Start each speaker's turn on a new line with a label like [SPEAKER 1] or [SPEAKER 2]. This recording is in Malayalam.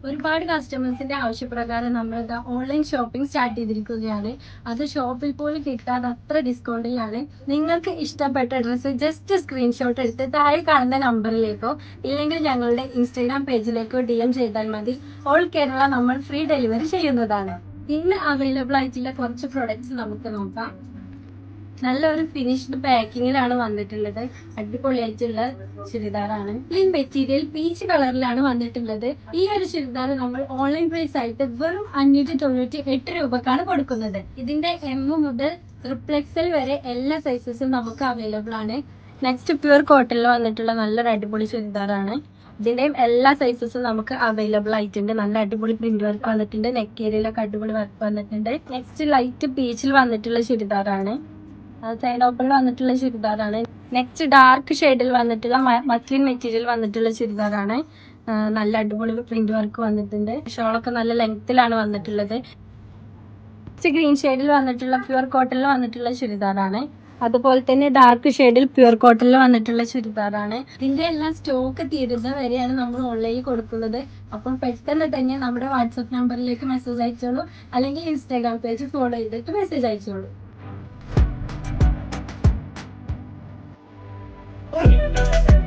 [SPEAKER 1] ഒരുപാട് കസ്റ്റമേഴ്സിന്റെ ആവശ്യപ്രകാരം നമ്മൾ ഓൺലൈൻ ഷോപ്പിംഗ് സ്റ്റാർട്ട് ചെയ്തിരിക്കുകയാണ്. അത് ഷോപ്പിൽ പോലും കിട്ടാതെ അത്ര ഡിസ്കൗണ്ടിലാണ്. നിങ്ങൾക്ക് ഇഷ്ടപ്പെട്ട ഡ്രസ്സ് ജസ്റ്റ് സ്ക്രീൻഷോട്ട് എടുത്ത് താഴെ കാണുന്ന നമ്പറിലേക്കോ ഇല്ലെങ്കിൽ ഞങ്ങളുടെ ഇൻസ്റ്റാഗ്രാം പേജിലേക്കോ DM ചെയ്താൽ മതി. ഓൾ കേരള നമ്മൾ ഫ്രീ ഡെലിവറി ചെയ്യുന്നതാണ്. ഇന്ന് അവൈലബിൾ ആയിട്ടുള്ള കുറച്ച് പ്രൊഡക്ട്സ് നമുക്ക് നോക്കാം. നല്ലൊരു ഫിനിഷ്ഡ് പാക്കിങ്ങിലാണ് വന്നിട്ടുള്ളത്. അടിപൊളിയായിട്ടുള്ള ചുരിദാറാണ്. ഈ മെറ്റീരിയൽ പീച്ച് കളറിലാണ് വന്നിട്ടുള്ളത്. ഈ ഒരു ചുരിദാർ നമ്മൾ ഓൺലൈൻ പ്രൈസ് ആയിട്ട് വെറും 598 രൂപക്കാണ് കൊടുക്കുന്നത്. ഇതിന്റെ M മുതൽ XXL വരെ എല്ലാ സൈസസും നമുക്ക് അവൈലബിൾ ആണ്. നെക്സ്റ്റ് പ്യൂർ കോട്ടണിൽ വന്നിട്ടുള്ള നല്ലൊരു അടിപൊളി ചുരിദാറാണ്. ഇതിന്റെയും എല്ലാ സൈസസും നമുക്ക് അവൈലബിൾ ആയിട്ടുണ്ട്. നല്ല അടിപൊളി പ്രിന്റ് വർക്ക് വന്നിട്ടുണ്ട്. നെക്ക് ഏരിയയിലൊക്കെ അടിപൊളി വർക്ക് വന്നിട്ടുണ്ട്. നെക്സ്റ്റ് ലൈറ്റ് പീച്ചിൽ വന്നിട്ടുള്ള ചുരിദാറാണ്. സൈഡ് ഓപ്പണിൽ വന്നിട്ടുള്ള ചുരിദാറാണ്. നെക്സ്റ്റ് ഡാർക്ക് ഷെയ്ഡിൽ വന്നിട്ടുള്ള മസ്ലിൻ മെറ്റീരിയൽ വന്നിട്ടുള്ള ചുരിദാറാണ്. നല്ല അടിപൊളി പ്രിന്റ് വർക്ക് വന്നിട്ടുണ്ട്. ഷോളൊക്കെ നല്ല ലെങ്ത്തിലാണ് വന്നിട്ടുള്ളത്. നെക്സ്റ്റ് ഗ്രീൻ ഷെയ്ഡിൽ വന്നിട്ടുള്ള പ്യുവർ കോട്ടണിൽ വന്നിട്ടുള്ള ചുരിദാറാണ്. അതുപോലെ തന്നെ ഡാർക്ക് ഷെയ്ഡിൽ പ്യുവർ കോട്ടണിൽ വന്നിട്ടുള്ള ചുരിദാറാണ്. ഇതിന്റെ എല്ലാം സ്റ്റോക്ക് തീരുന്ന വരെയാണ് നമ്മൾ ഓൺലൈനിൽ കൊടുക്കുന്നത്. അപ്പോൾ പെട്ടെന്ന് തന്നെ നമ്മുടെ വാട്സപ്പ് നമ്പറിലേക്ക് മെസ്സേജ് അയച്ചോളൂ, അല്ലെങ്കിൽ ഇൻസ്റ്റാഗ്രാം പേജ് ഫോളോ ചെയ്തിട്ട് മെസ്സേജ് അയച്ചോളൂ.
[SPEAKER 2] Oh,